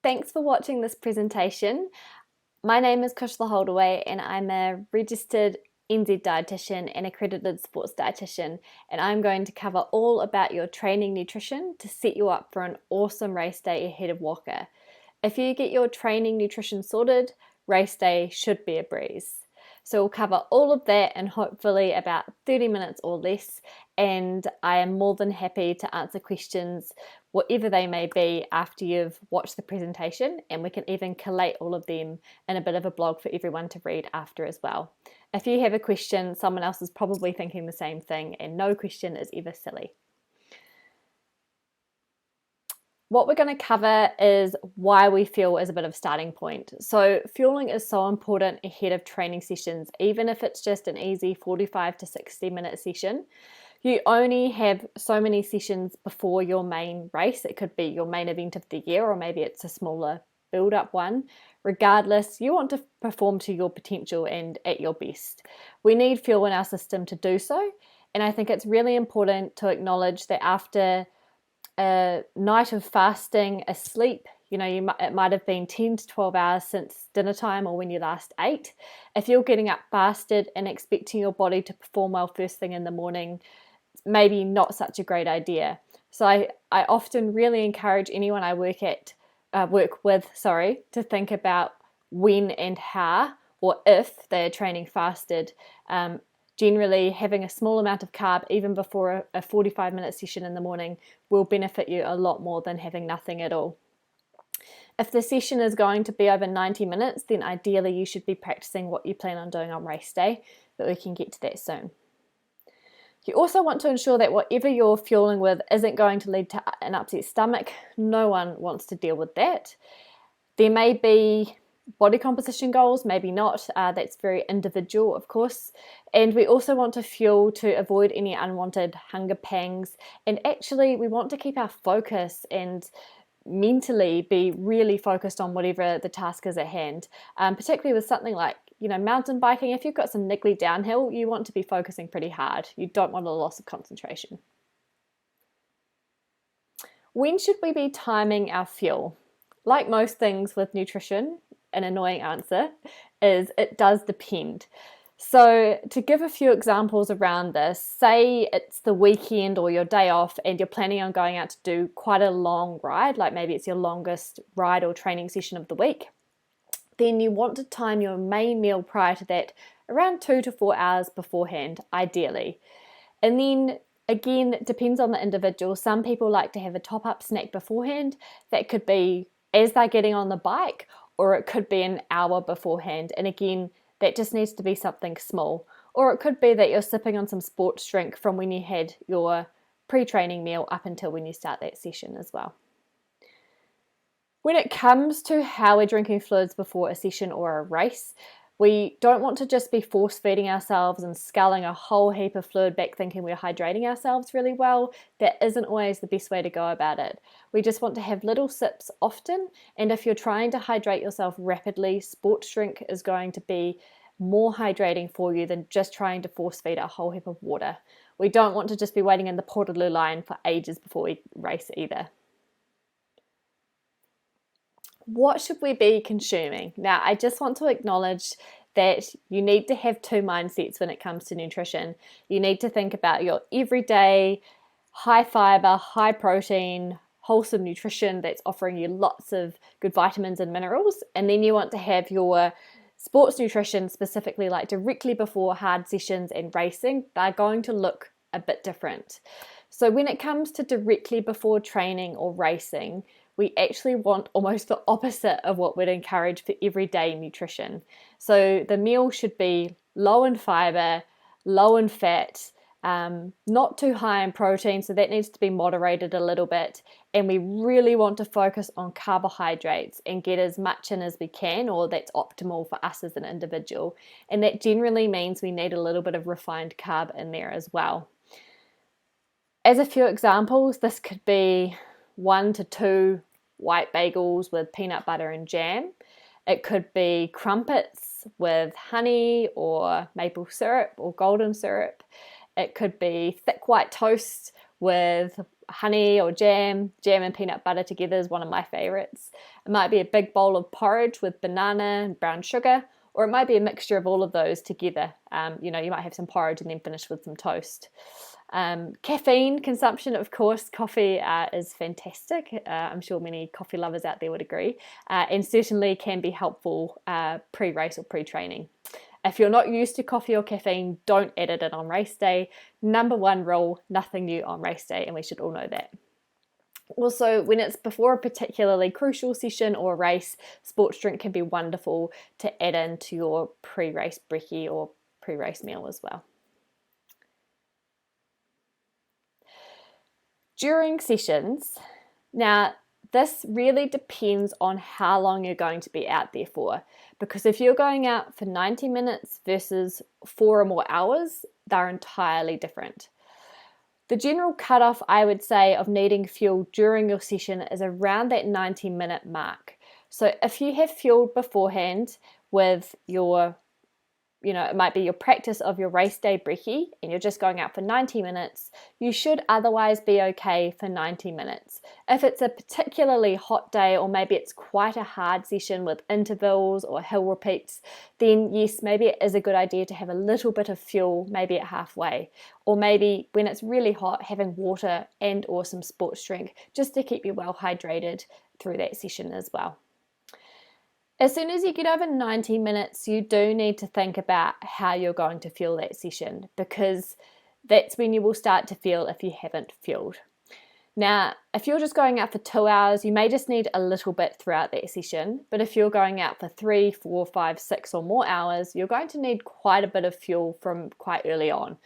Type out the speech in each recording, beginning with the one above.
Thanks for watching this presentation. My name is Cushla Holdaway and I'm a registered NZ dietitian and accredited sports dietitian, and I'm going to cover all about your training nutrition to set you up for an awesome race day ahead of Whaka. If you get your training nutrition sorted, race day should be a breeze. So we'll cover all of that in hopefully about 30 minutes or less, and I am more than happy to answer questions, whatever they may be, after you've watched the presentation, and we can even collate all of them in a bit of a blog for everyone to read after as well. If you have a question, someone else is probably thinking the same thing, and no question is ever silly. What we're going to cover is why we fuel as a bit of a starting point. So fueling is so important ahead of training sessions, even if it's just an easy 45 to 60 minute session. You only have so many sessions before your main race. It could be your main event of the year, or maybe it's a smaller build-up one. Regardless, you want to perform to your potential and at your best. We need fuel in our system to do so, and I think it's really important to acknowledge that after a night of fasting, a sleep, it might have been 10 to 12 hours since dinner time or when you last ate. If you're getting up fasted and expecting your body to perform well first thing in the morning, maybe not such a great idea. So I often really encourage anyone I work with to think about when and how, or if they're training fasted. Generally, having a small amount of carb even before a 45-minute session in the morning will benefit you a lot more than having nothing at all. If the session is going to be over 90 minutes, then ideally you should be practicing what you plan on doing on race day, but we can get to that soon. You also want to ensure that whatever you're fueling with isn't going to lead to an upset stomach. No one wants to deal with that. There may be body composition goals, maybe not. That's very individual, of course. And we also want to fuel to avoid any unwanted hunger pangs. And actually, we want to keep our focus and mentally be really focused on whatever the task is at hand, particularly with something like mountain biking. If you've got some niggly downhill, you want to be focusing pretty hard. You don't want a loss of concentration. When should we be timing our fuel? Like most things with nutrition, an annoying answer is it does depend. So to give a few examples around this, say it's the weekend or your day off and you're planning on going out to do quite a long ride, like maybe it's your longest ride or training session of the week, then you want to time your main meal prior to that around 2 to 4 hours beforehand, ideally. And then again, it depends on the individual. Some people like to have a top-up snack beforehand. That could be as they're getting on the bike, or it could be an hour beforehand. And again, that just needs to be something small. Or it could be that you're sipping on some sports drink from when you had your pre-training meal up until when you start that session as well. When it comes to how we're drinking fluids before a session or a race, we don't want to just be force feeding ourselves and sculling a whole heap of fluid back thinking we're hydrating ourselves really well. That isn't always the best way to go about it. We just want to have little sips often, and if you're trying to hydrate yourself rapidly, sports drink is going to be more hydrating for you than just trying to force feed a whole heap of water. We don't want to just be waiting in the Portaloo line for ages before we race either. What should we be consuming? Now, I just want to acknowledge that you need to have two mindsets when it comes to nutrition. You need to think about your everyday, high fiber, high protein, wholesome nutrition that's offering you lots of good vitamins and minerals. And then you want to have your sports nutrition, specifically like directly before hard sessions and racing. They're going to look a bit different. So when it comes to directly before training or racing, we actually want almost the opposite of what we'd encourage for everyday nutrition. So the meal should be low in fiber, low in fat, not too high in protein, so that needs to be moderated a little bit. And we really want to focus on carbohydrates and get as much in as we can, or that's optimal for us as an individual. And that generally means we need a little bit of refined carb in there as well. As a few examples, this could be 1 to 2 white bagels with peanut butter and jam. It could be crumpets with honey or maple syrup or golden syrup. It could be thick white toast with honey or jam. Jam and peanut butter together is one of my favorites. It might be a big bowl of porridge with banana and brown sugar, or it might be a mixture of all of those together. You might have some porridge and then finish with some toast. Caffeine consumption, of course, coffee is fantastic. I'm sure many coffee lovers out there would agree, and certainly can be helpful pre-race or pre-training. If you're not used to coffee or caffeine, don't add it in on race day. Number one rule, nothing new on race day, and we should all know that. Also, when it's before a particularly crucial session or race, sports drink can be wonderful to add into your pre-race brekkie or pre-race meal as well. During sessions, now this really depends on how long you're going to be out there for, because if you're going out for 90 minutes versus 4 or more hours, they're entirely different. The general cutoff, I would say, of needing fuel during your session is around that 90-minute mark. So if you have fueled beforehand with your, it might be your practice of your race day brekkie and you're just going out for 90 minutes, you should otherwise be okay for 90 minutes. If it's a particularly hot day, or maybe it's quite a hard session with intervals or hill repeats, then yes, maybe it is a good idea to have a little bit of fuel, maybe at halfway. Or maybe when it's really hot, having water and or some sports drink just to keep you well hydrated through that session as well. As soon as you get over 90 minutes, you do need to think about how you're going to fuel that session, because that's when you will start to feel if you haven't fueled. Now, if you're just going out for 2 hours, you may just need a little bit throughout that session, but if you're going out for 3, 4, 5, 6 or more hours, you're going to need quite a bit of fuel from quite early on.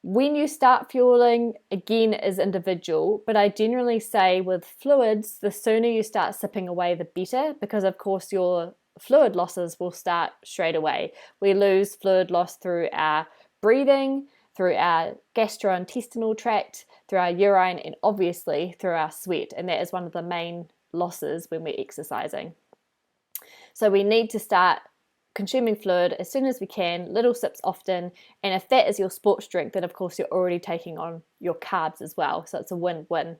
When you start fueling, again, is individual, but I generally say with fluids, the sooner you start sipping away, the better, because of course your fluid losses will start straight away. We lose fluid loss through our breathing, through our gastrointestinal tract, through our urine, and obviously through our sweat, and that is one of the main losses when we're exercising. So we need to start consuming fluid as soon as we can, little sips often, and if that is your sports drink, then of course you're already taking on your carbs as well, so it's a win-win.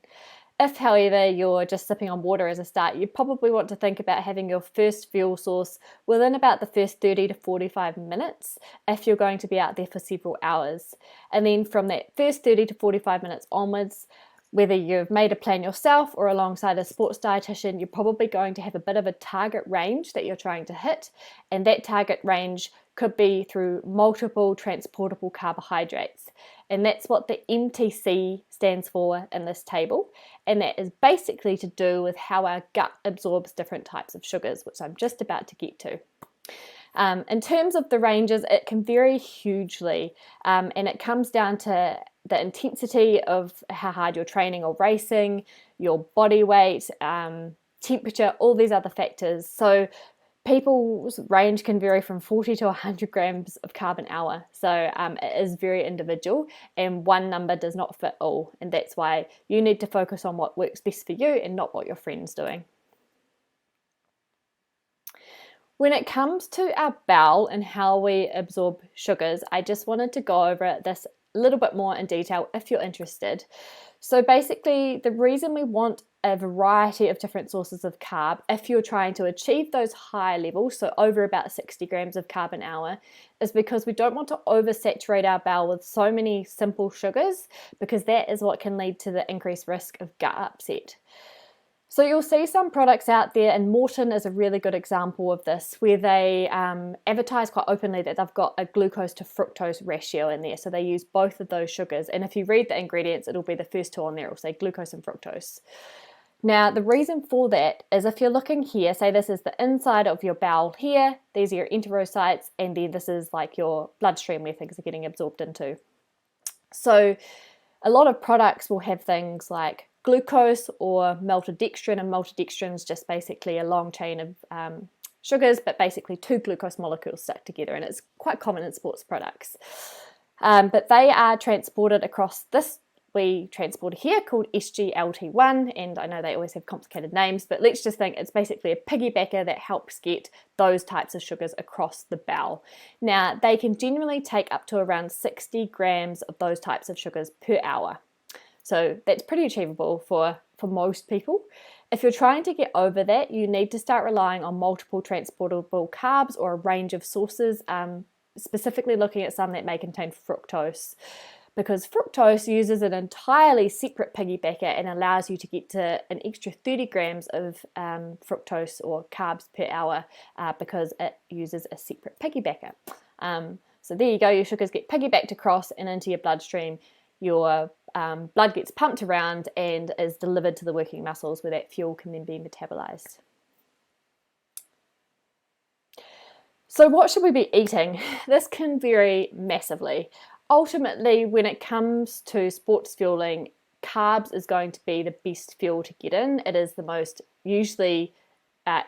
If, however, you're just sipping on water as a start, you probably want to think about having your first fuel source within about the first 30 to 45 minutes if you're going to be out there for several hours. And then from that first 30 to 45 minutes onwards, whether you've made a plan yourself or alongside a sports dietitian, you're probably going to have a bit of a target range that you're trying to hit, and that target range could be through multiple transportable carbohydrates, and that's what the MTC stands for in this table, and that is basically to do with how our gut absorbs different types of sugars, which I'm just about to get to. In terms of the ranges, it can vary hugely, and it comes down to the intensity of how hard you're training or racing, your body weight, temperature, all these other factors. So people's range can vary from 40 to 100 grams of carb an hour. So it is very individual, and one number does not fit all. And that's why you need to focus on what works best for you and not what your friend's doing. When it comes to our bowel and how we absorb sugars, I just wanted to go over this a little bit more in detail if you're interested. So basically, the reason we want a variety of different sources of carb if you're trying to achieve those high levels, so over about 60 grams of carb an hour, is because we don't want to oversaturate our bowel with so many simple sugars, because that is what can lead to the increased risk of gut upset. So you'll see some products out there, and Morton is a really good example of this, where they advertise quite openly that they've got a glucose to fructose ratio in there. So they use both of those sugars. And if you read the ingredients, it'll be the first two on there. It'll say glucose and fructose. Now, the reason for that is if you're looking here, say this is the inside of your bowel here, these are your enterocytes, and then this is like your bloodstream where things are getting absorbed into. So a lot of products will have things like glucose or maltodextrin, and maltodextrin is just basically a long chain of sugars, but basically two glucose molecules stuck together, and it's quite common in sports products. But they are transported across this we transport here called SGLT1, and I know they always have complicated names, but let's just think it's basically a piggybacker that helps get those types of sugars across the bowel. Now, they can generally take up to around 60 grams of those types of sugars per hour. So that's pretty achievable for most people. If you're trying to get over that, you need to start relying on multiple transportable carbs or a range of sources, specifically looking at some that may contain fructose, because fructose uses an entirely separate piggybacker and allows you to get to an extra 30 grams of fructose or carbs per hour because it uses a separate piggybacker. So there you go, your sugars get piggybacked across and into your bloodstream. Your blood gets pumped around and is delivered to the working muscles where that fuel can then be metabolized. So what should we be eating? This can vary massively. Ultimately, when it comes to sports fueling, carbs is going to be the best fuel to get in. It is the most usually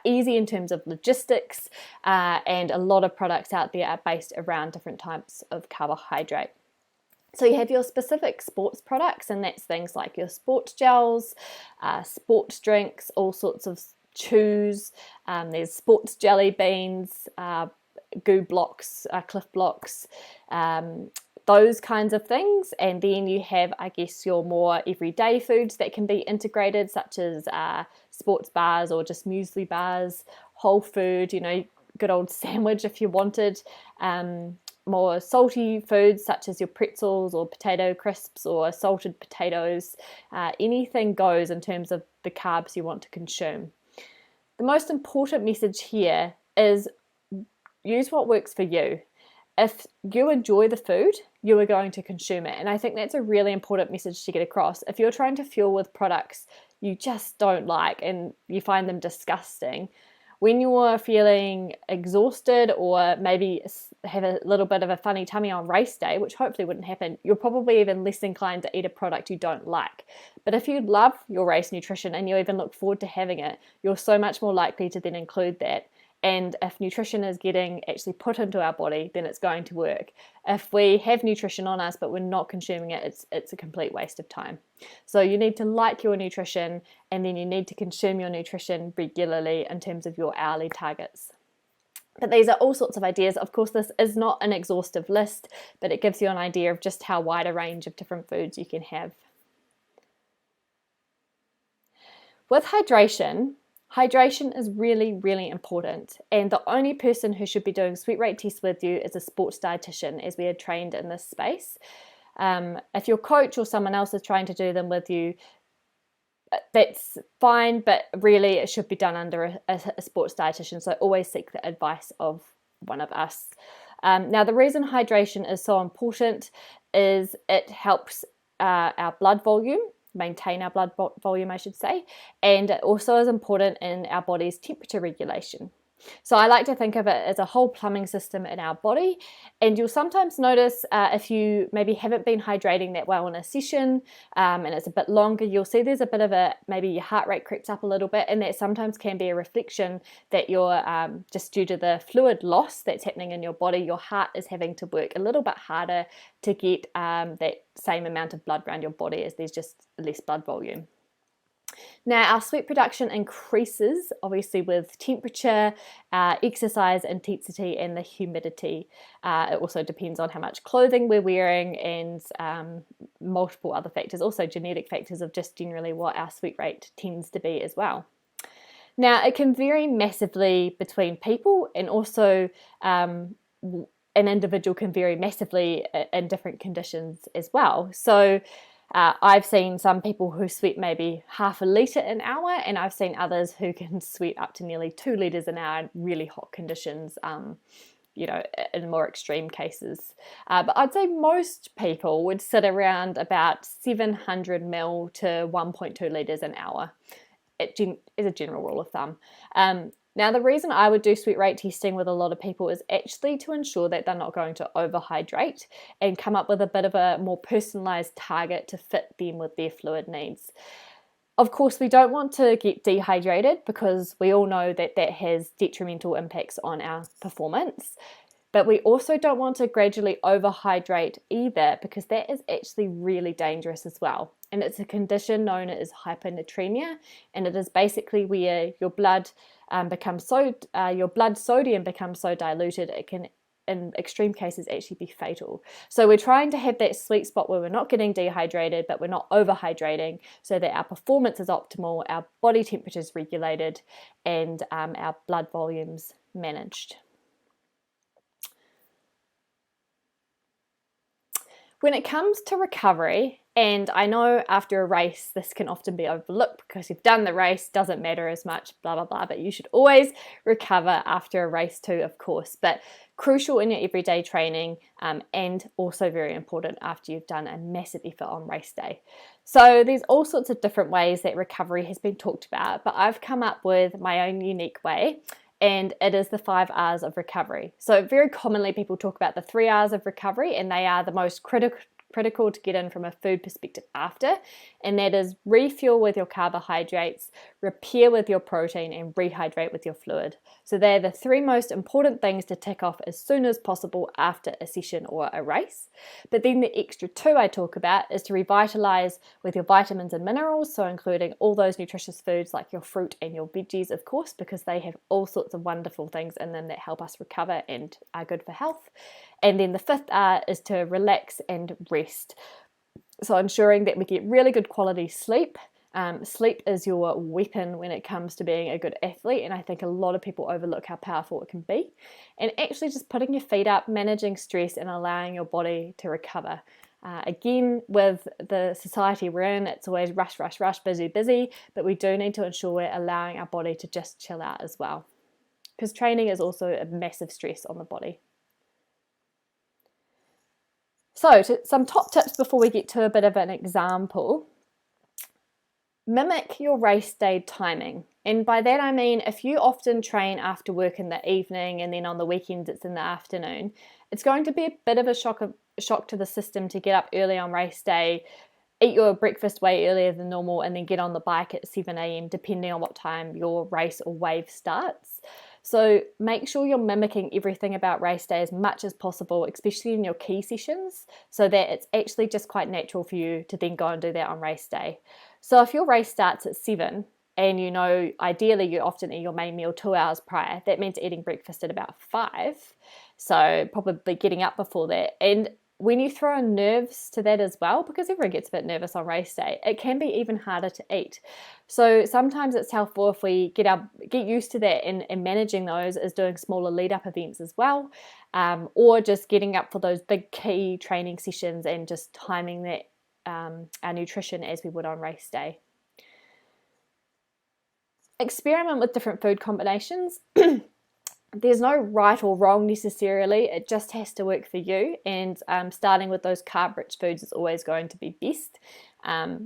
easy in terms of logistics, and a lot of products out there are based around different types of carbohydrate. So you have your specific sports products, and that's things like your sports gels, sports drinks, all sorts of chews. There's sports jelly beans, goo blocks, Cliff blocks, those kinds of things. And then you have, I guess, your more everyday foods that can be integrated, such as sports bars or just muesli bars, whole food, good old sandwich if you wanted. More salty foods such as your pretzels or potato crisps or salted potatoes. Anything goes in terms of the carbs you want to consume. The most important message here is use what works for you. If you enjoy the food, you are going to consume it. And I think that's a really important message to get across. If you're trying to fuel with products you just don't like and you find them disgusting, when you're feeling exhausted or maybe have a little bit of a funny tummy on race day, which hopefully wouldn't happen, you're probably even less inclined to eat a product you don't like. But if you love your race nutrition and you even look forward to having it, you're so much more likely to then include that. And if nutrition is getting actually put into our body, then it's going to work. If we have nutrition on us but we're not consuming it, it's a complete waste of time. So you need to like your nutrition, and then you need to consume your nutrition regularly in terms of your hourly targets. But these are all sorts of ideas. Of course, this is not an exhaustive list, but it gives you an idea of just how wide a range of different foods you can have. With hydration is really, really important, and the only person who should be doing sweat rate tests with you is a sports dietitian, as we are trained in this space. If your coach or someone else is trying to do them with you, that's fine, but really it should be done under a sports dietitian, so always seek the advice of one of us. Now, the reason hydration is so important is it helps our blood volume, maintain our blood volume, I should say, and it also is important in our body's temperature regulation. So I like to think of it as a whole plumbing system in our body, and you'll sometimes notice if you maybe haven't been hydrating that well in a session and it's a bit longer, you'll see there's a bit of maybe your heart rate creeps up a little bit, and that sometimes can be a reflection that you're just due to the fluid loss that's happening in your body, your heart is having to work a little bit harder to get that same amount of blood around your body as there's just less blood volume. Now, our sweat production increases obviously with temperature, exercise intensity, and the humidity. It also depends on how much clothing we're wearing and multiple other factors, also genetic factors of just generally what our sweat rate tends to be as well. Now, it can vary massively between people, and also an individual can vary massively in different conditions as well. So I've seen some people who sweat maybe half a litre an hour, and I've seen others who can sweat up to nearly 2 litres an hour in really hot conditions, in more extreme cases. But I'd say most people would sit around about 700 ml to 1.2 litres an hour as a general rule of thumb. Now, the reason I would do sweat rate testing with a lot of people is actually to ensure that they're not going to overhydrate and come up with a bit of a more personalized target to fit them with their fluid needs. Of course, we don't want to get dehydrated because we all know that that has detrimental impacts on our performance. But we also don't want to gradually overhydrate either, because that is actually really dangerous as well. And it's a condition known as hyponatremia, and it is basically where your blood your blood sodium becomes so diluted it can, in extreme cases, actually be fatal. So we're trying to have that sweet spot where we're not getting dehydrated, but we're not overhydrating, so that our performance is optimal, our body temperature is regulated, and our blood volumes managed. When it comes to recovery, and I know after a race this can often be overlooked because you've done the race, doesn't matter as much, blah, blah, blah, but you should always recover after a race too, of course, but crucial in your everyday training, and also very important after you've done a massive effort on race day. So there's all sorts of different ways that recovery has been talked about, but I've come up with my own unique way, and it is the 5 R's of recovery. So very commonly people talk about the 3 R's of recovery, and they are the most critical to get in from a food perspective after, and that is refuel with your carbohydrates, repair with your protein, and rehydrate with your fluid. So they're the 3 most important things to tick off as soon as possible after a session or a race. But then the extra 2 I talk about is to revitalize with your vitamins and minerals, so including all those nutritious foods like your fruit and your veggies, of course, because they have all sorts of wonderful things in them that help us recover and are good for health. And then the 5th R is to relax and rest. So ensuring that we get really good quality sleep. Sleep is your weapon when it comes to being a good athlete, and I think a lot of people overlook how powerful it can be. And actually just putting your feet up, managing stress, and allowing your body to recover. Again, with the society we're in, it's always rush, rush, rush, busy, busy, but we do need to ensure we're allowing our body to just chill out as well, because training is also a massive stress on the body. So some top tips before we get to a bit of an example. Mimic your race day timing. And by that I mean, if you often train after work in the evening and then on the weekends it's in the afternoon, it's going to be a bit of a shock to the system to get up early on race day, eat your breakfast way earlier than normal, and then get on the bike at 7 a.m. depending on what time your race or wave starts. So make sure you're mimicking everything about race day as much as possible, especially in your key sessions, so that it's actually just quite natural for you to then go and do that on race day. So if your race starts at 7 and you know ideally you often eat your main meal 2 hours prior, that means eating breakfast at about 5. So probably getting up before that. And when you throw in nerves to that as well, because everyone gets a bit nervous on race day, it can be even harder to eat. So sometimes it's helpful if we get used to that, and managing those is doing smaller lead-up events as well, or just getting up for those big key training sessions and just timing that our nutrition as we would on race day. Experiment with different food combinations. There's no right or wrong necessarily, it just has to work for you, and starting with those carb-rich foods is always going to be best.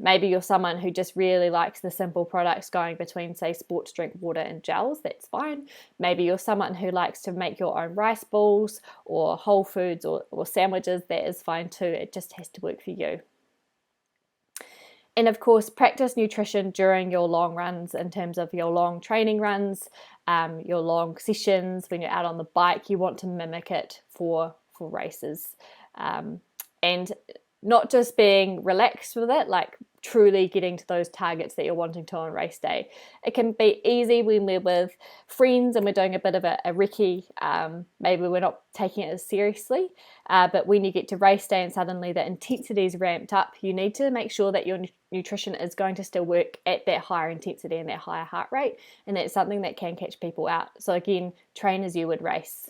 Maybe you're someone who just really likes the simple products going between, say, sports drink water and gels, that's fine. Maybe you're someone who likes to make your own rice balls or whole foods or sandwiches, that is fine too, it just has to work for you. And of course, practice nutrition during your long runs, in terms of your long training runs, your long sessions. When you're out on the bike, you want to mimic it for races. And not just being relaxed with it, like truly getting to those targets that you're wanting to on race day. It can be easy when we're with friends and we're doing a bit of a recce. Maybe we're not taking it as seriously, but when you get to race day and suddenly the intensity is ramped up, you need to make sure that your nutrition is going to still work at that higher intensity and that higher heart rate, and that's something that can catch people out. So again, train as you would race.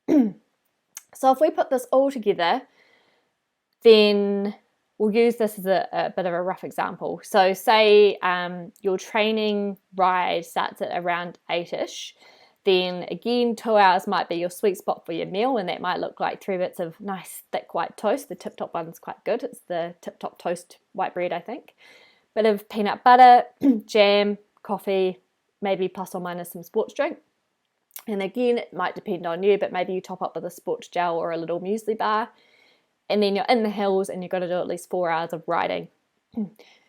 So if we put this all together, then we'll use this as a bit of a rough example. So say your training ride starts at around 8ish, then again 2 hours might be your sweet spot for your meal, and that might look like 3 bits of nice thick white toast. The Tip Top one's quite good. It's the Tip Top toast white bread, I think. Bit of peanut butter, jam, coffee, maybe plus or minus some sports drink. And again, it might depend on you, but maybe you top up with a sports gel or a little muesli bar. And then you're in the hills and you've got to do at least 4 hours of riding.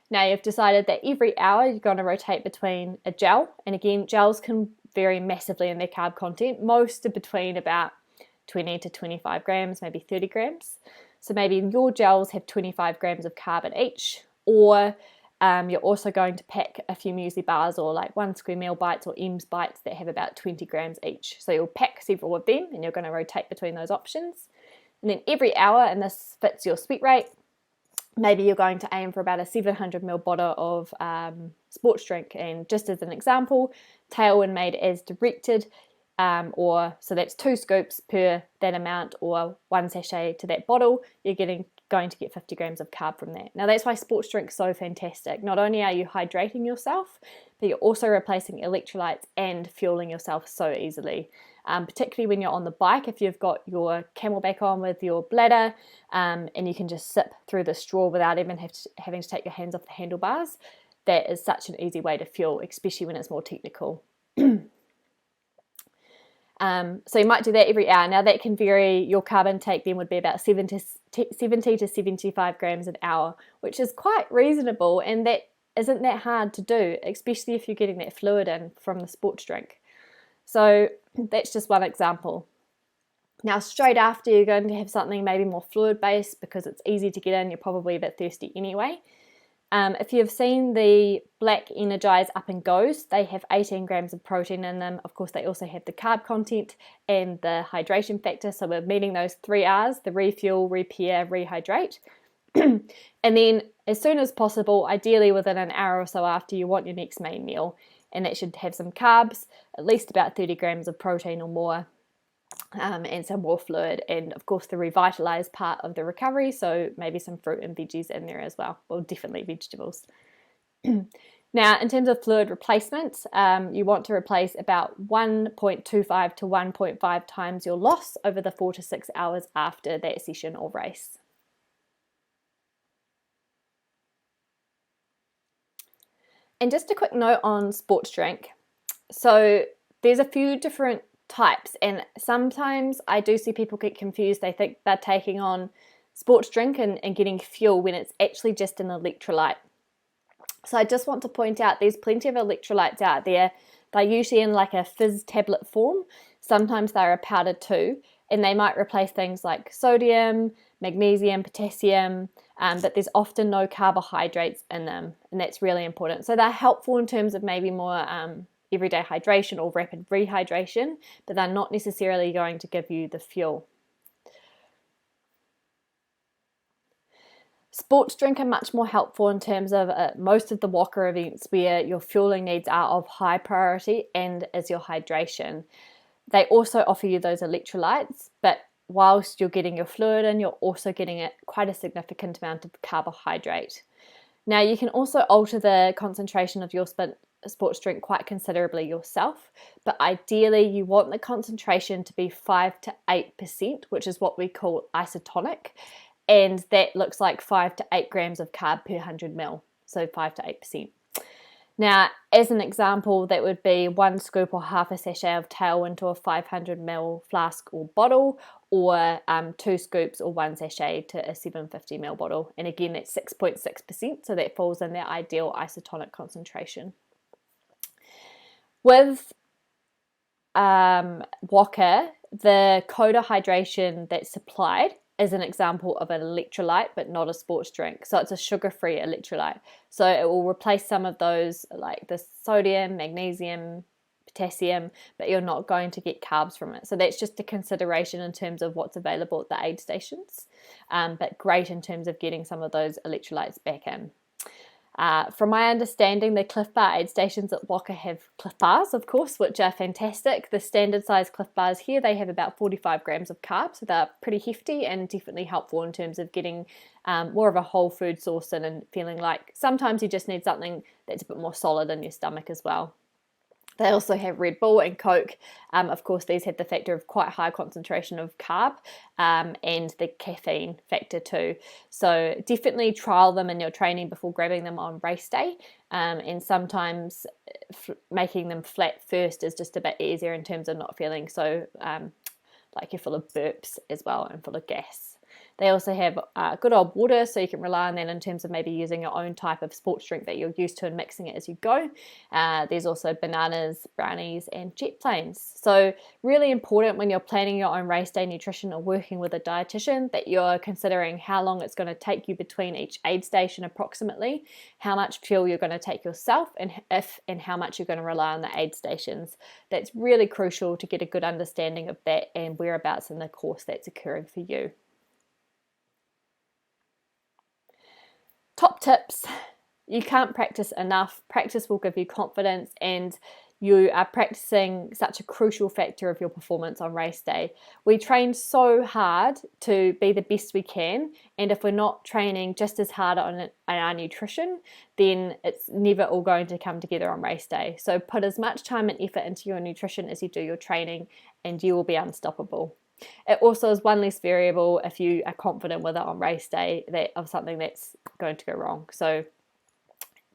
Now you've decided that every hour you're going to rotate between a gel, and again, gels can vary massively in their carb content. Most are between about 20 to 25 grams, maybe 30 grams. So maybe your gels have 25 grams of carb in each, or you're also going to pack a few muesli bars or like 1 square meal bites or M's bites that have about 20 grams each. So you'll pack several of them and you're going to rotate between those options. And then every hour, and this fits your sweat rate, maybe you're going to aim for about a 700 ml bottle of sports drink. And just as an example, tailwind made as directed, so that's 2 scoops per that amount, or 1 sachet to that bottle, you're going to get 50 grams of carb from that. Now that's why sports drink's so fantastic. Not only are you hydrating yourself, but you're also replacing electrolytes and fueling yourself so easily. Particularly when you're on the bike, if you've got your Camelback on with your bladder, and you can just sip through the straw without even having to take your hands off the handlebars, that is such an easy way to fuel, especially when it's more technical. So you might do that every hour. Now that can vary. Your carb intake then would be about 70 to 75 grams an hour, which is quite reasonable, and that isn't that hard to do, especially if you're getting that fluid in from the sports drink. So that's just one example. Now straight after, you're going to have something maybe more fluid based because it's easy to get in. You're probably a bit thirsty anyway. If you've seen the Black Energize Up and Goes, they have 18 grams of protein in them. Of course, they also have the carb content and the hydration factor. So we're meeting those 3 R's, the refuel, repair, rehydrate. And then as soon as possible, ideally within an hour or so after, you want your next main meal. And that should have some carbs, at least about 30 grams of protein or more, and some more fluid, and of course the revitalized part of the recovery, so maybe some fruit and veggies in there as well. Well, definitely vegetables. Now in terms of fluid replacement, you want to replace about 1.25 to 1.5 times your loss over the 4 to 6 hours after that session or race. And just a quick note on sports drink. So there's a few different types, and sometimes I do see people get confused. They think they're taking on sports drink and getting fuel when it's actually just an electrolyte. So I just want to point out there's plenty of electrolytes out there. They're usually in like a fizz tablet form. Sometimes they're a powder too, and they might replace things like sodium, magnesium, potassium, but there's often no carbohydrates in them, and that's really important. So they're helpful in terms of maybe more everyday hydration or rapid rehydration, but they're not necessarily going to give you the fuel. Sports drink are much more helpful in terms of most of the Whaka events where your fueling needs are of high priority and is your hydration. They also offer you those electrolytes, but whilst you're getting your fluid in, you're also getting quite a significant amount of carbohydrate. Now you can also alter the concentration of your sports drink quite considerably yourself, but ideally you want the concentration to be 5 to 8%, which is what we call isotonic, and that looks like 5 to 8 grams of carb per 100 ml, so 5 to 8%. Now, as an example, that would be 1 scoop or half a sachet of tailwind to a 500 ml flask or bottle, or 2 scoops or 1 sachet to a 750 ml bottle. And again, that's 6.6%, so that falls in their ideal isotonic concentration. With Whaka, the Coda hydration that's supplied is an example of an electrolyte, but not a sports drink. So it's a sugar-free electrolyte. So it will replace some of those, like the sodium, magnesium, potassium, but you're not going to get carbs from it. So that's just a consideration in terms of what's available at the aid stations, but great in terms of getting some of those electrolytes back in. From my understanding, the Cliff Bar aid stations at Whaka have Cliff Bars, of course, which are fantastic. The standard size Cliff Bars here, they have about 45 grams of carbs, so they're pretty hefty and definitely helpful in terms of getting more of a whole food source in and feeling like sometimes you just need something that's a bit more solid in your stomach as well. They also have Red Bull and Coke. Of course, these have the factor of quite high concentration of carb and the caffeine factor too. So definitely trial them in your training before grabbing them on race day. And sometimes making them flat first is just a bit easier in terms of not feeling so like you're full of burps as well and full of gas. They also have good old water, so you can rely on that in terms of maybe using your own type of sports drink that you're used to and mixing it as you go. There's also bananas, brownies, and jet planes. So really important when you're planning your own race day nutrition or working with a dietitian that you're considering how long it's going to take you between each aid station approximately, how much fuel you're going to take yourself, and how much you're going to rely on the aid stations. That's really crucial to get a good understanding of that and whereabouts in the course that's occurring for you. Top tips. You can't practice enough. Practice will give you confidence, and you are practicing such a crucial factor of your performance on race day. We train so hard to be the best we can, and if we're not training just as hard on our nutrition, then it's never all going to come together on race day. So put as much time and effort into your nutrition as you do your training, and you will be unstoppable. It also is one less variable if you are confident with it on race day of something that's going to go wrong. So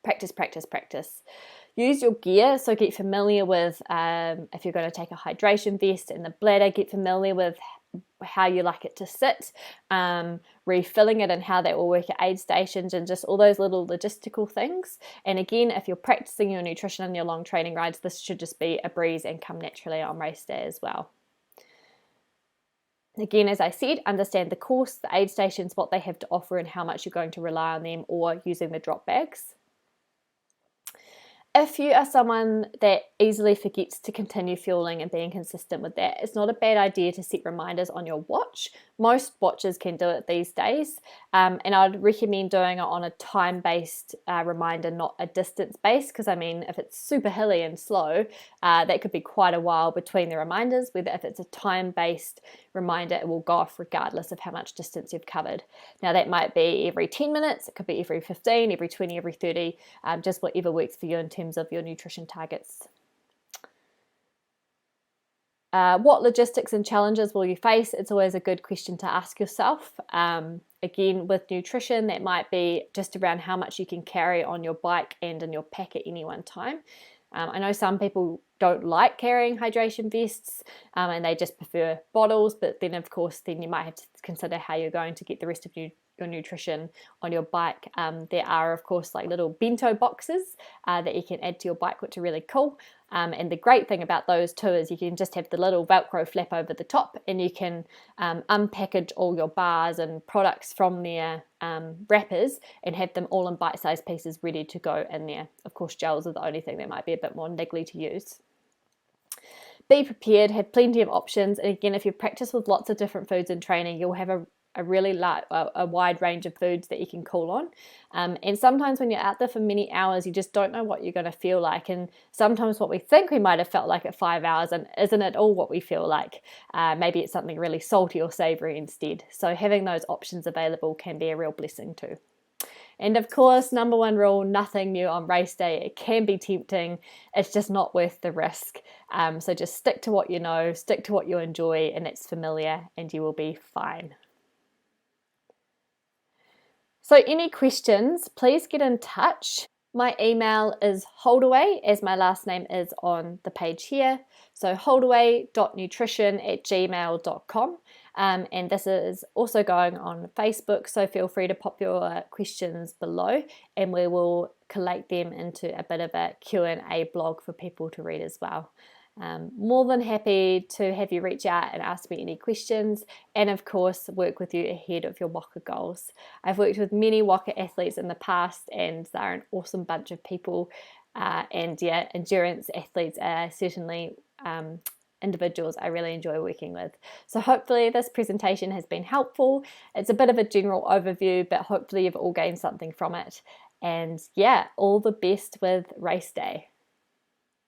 practice, practice, practice. Use your gear, so get familiar with if you're going to take a hydration vest and the bladder, get familiar with how you like it to sit, refilling it and how that will work at aid stations, and just all those little logistical things. And again, if you're practicing your nutrition on your long training rides, this should just be a breeze and come naturally on race day as well. Again, as I said, understand the course, the aid stations, what they have to offer and how much you're going to rely on them or using the drop bags. If you are someone that easily forgets to continue fueling and being consistent with that, it's not a bad idea to set reminders on your watch. Most watches can do it these days, and I'd recommend doing it on a time-based reminder, not a distance-based, because I mean, if it's super hilly and slow, that could be quite a while between the reminders. Whether if it's a time-based reminder, it will go off regardless of how much distance you've covered. Now that might be every 10 minutes, it could be every 15, every 20, every 30, just whatever works for you in terms of your nutrition targets. What logistics and challenges will you face? It's always a good question to ask yourself. Again, with nutrition, that might be just around how much you can carry on your bike and in your pack at any one time. I know some people don't like carrying hydration vests and they just prefer bottles, but then of course then you might have to consider how you're going to get the rest of your nutrition on your bike. There are of course like little bento boxes that you can add to your bike, which are really cool. And the great thing about those too is you can just have the little Velcro flap over the top, and you can unpackage all your bars and products from their wrappers and have them all in bite-sized pieces ready to go in there. Of course, gels are the only thing that might be a bit more niggly to use. Be prepared, have plenty of options, and again, if you practice with lots of different foods in training, you'll have a really wide range of foods that you can call on. And sometimes when you're out there for many hours, you just don't know what you're going to feel like. And sometimes what we think we might have felt like at 5 hours and isn't at all what we feel like. Maybe it's something really salty or savory instead. So having those options available can be a real blessing too. And of course, number one rule, nothing new on race day. It can be tempting. It's just not worth the risk. So just stick to what you know, stick to what you enjoy and it's familiar, and you will be fine. So any questions, please get in touch. My email is Holdaway, as my last name is on the page here. So holdaway.nutrition@gmail.com. And this is also going on Facebook, so feel free to pop your questions below and we will collate them into a bit of a Q&A blog for people to read as well. More than happy to have you reach out and ask me any questions, and of course work with you ahead of your Whaka goals. I've worked with many Whaka athletes in the past and they're an awesome bunch of people, and yeah, endurance athletes are certainly individuals I really enjoy working with. So hopefully this presentation has been helpful. It's a bit of a general overview, but hopefully you've all gained something from it. And yeah, all the best with race day.